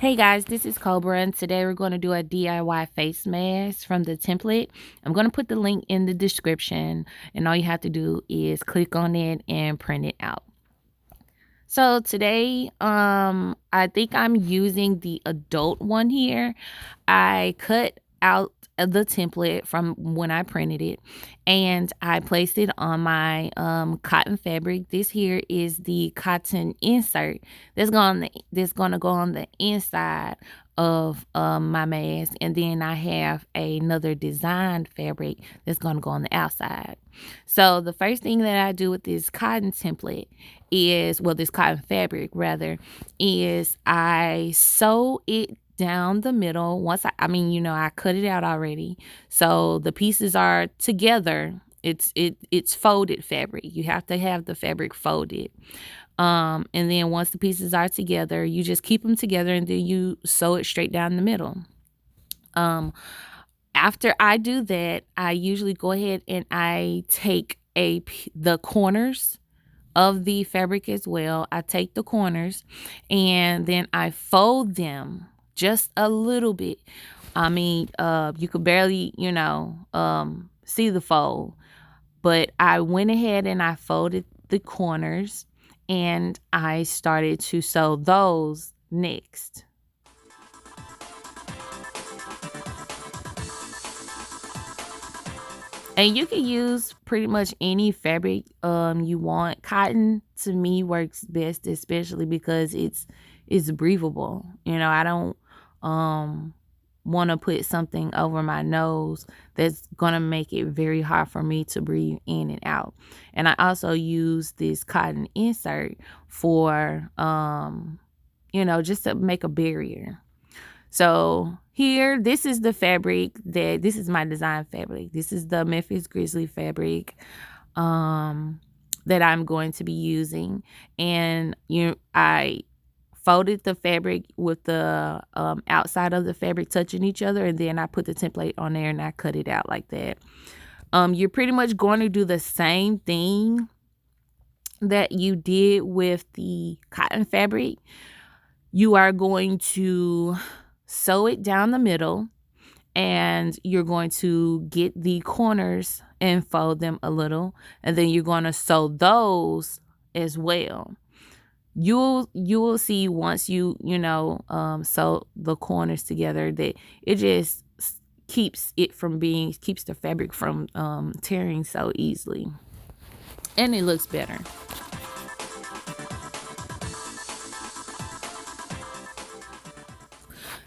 Hey guys, this is Cobra, and today we're going to do a DIY face mask from the template. I'm going to put the link in the description, and all you have to do is click on it and print it out. So today, I think I'm using the adult one here. I cut out the template from when I printed it, and I placed it on my cotton fabric. This here is the cotton insert that's gonna go on the inside of my mask, and then I have another designed fabric that's gonna go on the outside. So the first thing that I do with this cotton template is, well, this cotton fabric rather, is I sew it down the middle. Once I cut it out already. So the pieces are together. It's folded fabric. You have to have the fabric folded. And then once the pieces are together, you just keep them together and then you sew it straight down the middle. Um, After I do that, I usually go ahead and I take the corners of the fabric as well. I take the corners and then I fold them just a little bit. You could barely, see the fold, but I went ahead and I folded the corners and I started to sew those next. And you can use pretty much any fabric you want. Cotton to me works best, especially because it's breathable. I don't um want to put something over my nose that's gonna make it very hard for me to breathe in and out. And I also use this cotton insert for just to make a barrier. So here, this is the fabric this is my design fabric. This is the Memphis Grizzly fabric that I'm going to be using. And I folded the fabric with the outside of the fabric touching each other, and then I put the template on there and I cut it out like that. You're pretty much going to do the same thing that you did with the cotton fabric. You are going to sew it down the middle, and you're going to get the corners and fold them a little, and then you're going to sew those as well. You will see once sew the corners together that it just keeps the fabric from tearing so easily, and it looks better.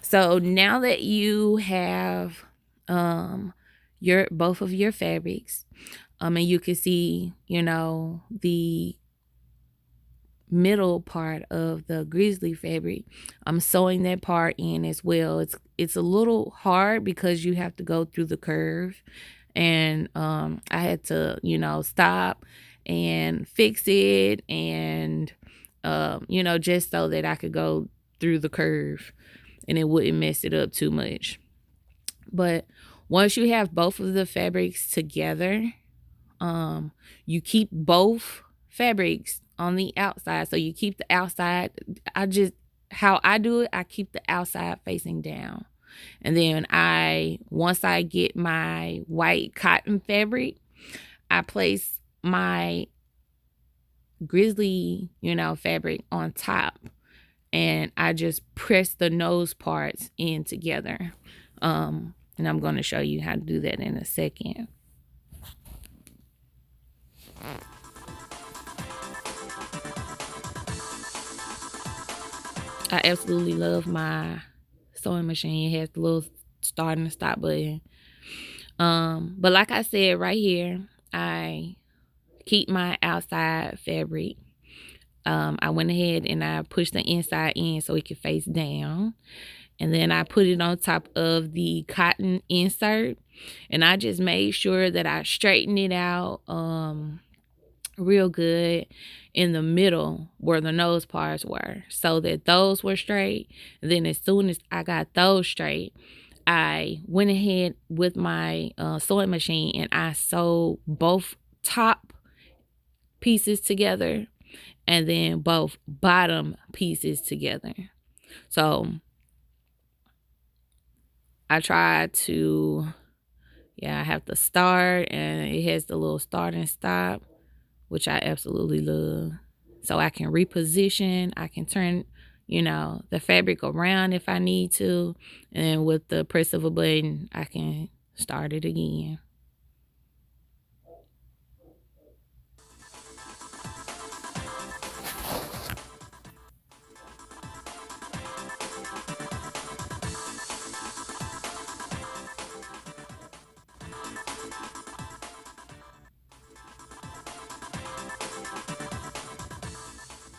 So now that you have your both of your fabrics, and you can see, the middle part of the grizzly fabric, I'm sewing that part in as well. It's a little hard because you have to go through the curve, and I had to, stop and fix it, and just so that I could go through the curve and it wouldn't mess it up too much. But once you have both of the fabrics together, you keep both fabrics on the outside. So you keep the outside, how I do it, I keep the outside facing down. And then once I get my white cotton fabric, I place my grizzly, fabric on top, and I just press the nose parts in together. And I'm going to show you how to do that in a second. I absolutely love my sewing machine. It has the little start and stop button. But like I said right here, I keep my outside fabric. I went ahead and I pushed the inside in so it could face down. And then I put it on top of the cotton insert. And I just made sure that I straightened it out real good in the middle where the nose parts were, so that those were straight. And then as soon as I got those straight, I went ahead with my sewing machine and I sewed both top pieces together and then both bottom pieces together. So I tried to, yeah, I have to start and it has the little start and stop, which I absolutely love. So I can reposition, I can turn, the fabric around if I need to. And with the press of a button, I can start it again.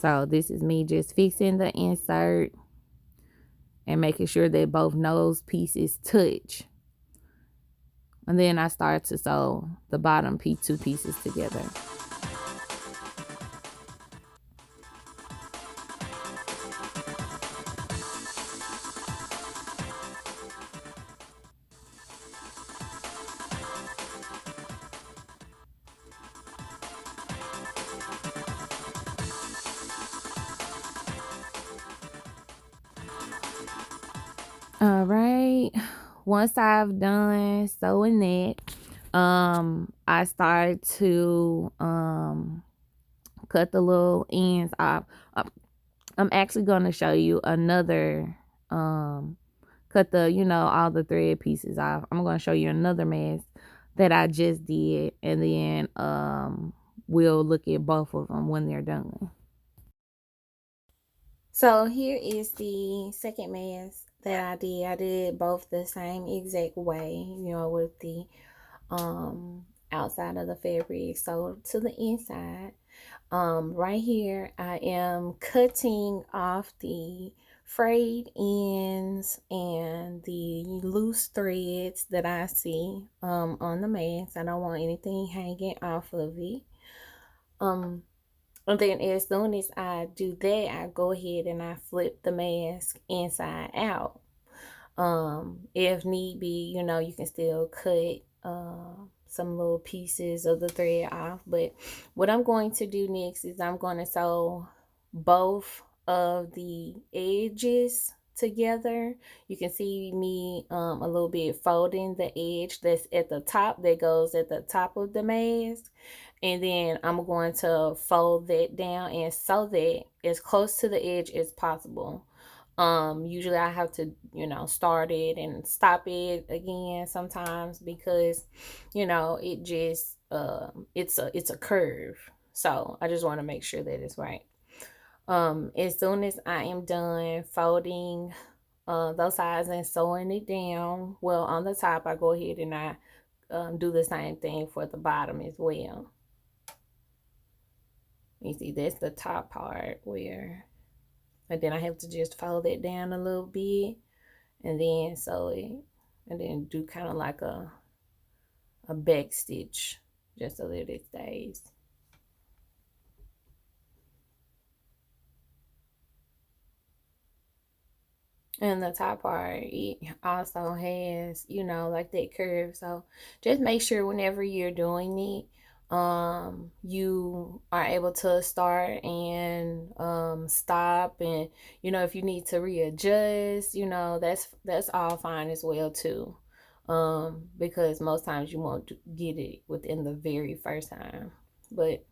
So this is me just fixing the insert and making sure that both nose pieces touch. And then I start to sew the bottom two pieces together. All right. Once I've done sewing that, I start to cut the little ends off. I'm actually gonna show you another cut the all the thread pieces off. I'm gonna show you another mask that I just did, and then we'll look at both of them when they're done. So here is the second mask that I did. I did both the same exact way, with the outside of the fabric so to the inside. Right here I am cutting off the frayed ends and the loose threads that I see on the mask. I don't want anything hanging off of it. And then as soon as I do that, I go ahead and I flip the mask inside out. If need be, you can still cut some little pieces of the thread off. But what I'm going to do next is I'm going to sew both of the edges together. You can see me a little bit folding the edge that's at the top, that goes at the top of the mask, and then I'm going to fold that down and sew that as close to the edge as possible. Usually I have to, start it and stop it again sometimes because, it just it's a curve. So I just want to make sure that it's right. As soon as I am done folding those sides and sewing it down, well, on the top I go ahead and I do the same thing for the bottom as well. You see, that's the top part where, and then I have to just fold it down a little bit and then sew it, and then do kind of like a back stitch just so that it stays. And the top part, it also has, like that curve. So just make sure whenever you're doing it, you are able to start and stop, and if you need to readjust, that's all fine as well too. Because most times you won't get it within the very first time. But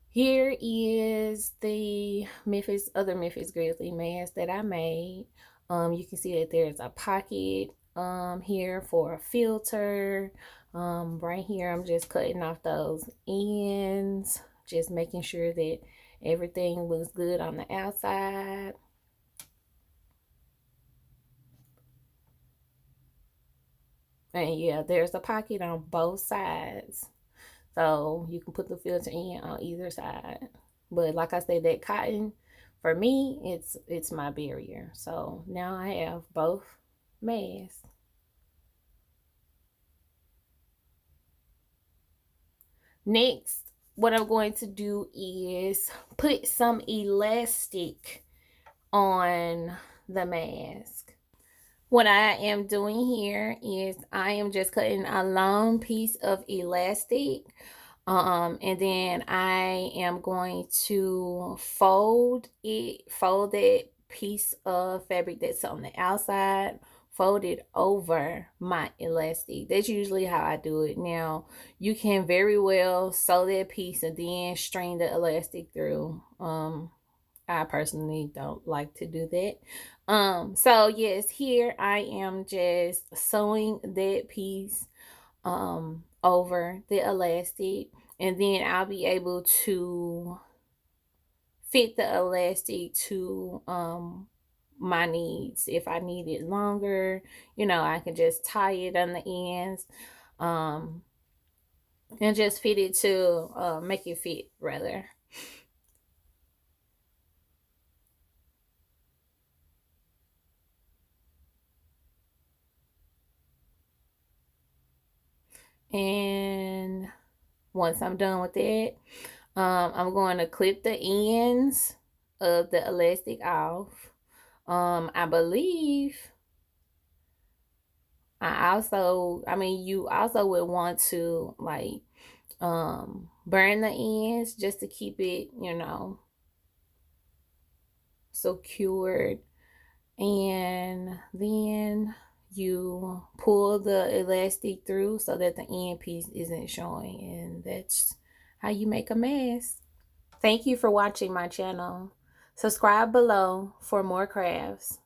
here is the other Memphis Grizzly mask that I made. You can see that there's a pocket here for a filter. Right here, I'm just cutting off those ends, just making sure that everything looks good on the outside. And yeah, there's a pocket on both sides. So you can put the filter in on either side. But like I said, that cotton, for me, it's my barrier. So now I have both masks. Next, what I'm going to do is put some elastic on the mask. What I am doing here is I am just cutting a long piece of elastic, and then I am going to fold that piece of fabric that's on the outside, fold it over my elastic. That's usually how I do it. Now, you can very well sew that piece and then string the elastic through. I personally don't like to do that. So yes, here I am just sewing that piece over the elastic, and then I'll be able to fit the elastic to my needs. If I need it longer, I can just tie it on the ends, um and just fit it to make it fit rather. And once I'm done with that, I'm going to clip the ends of the elastic off. I believe you also would want to like burn the ends just to keep it, secured. And then you pull the elastic through so that the end piece isn't showing, and that's how you make a mask. Thank you for watching my channel. Subscribe below for more crafts.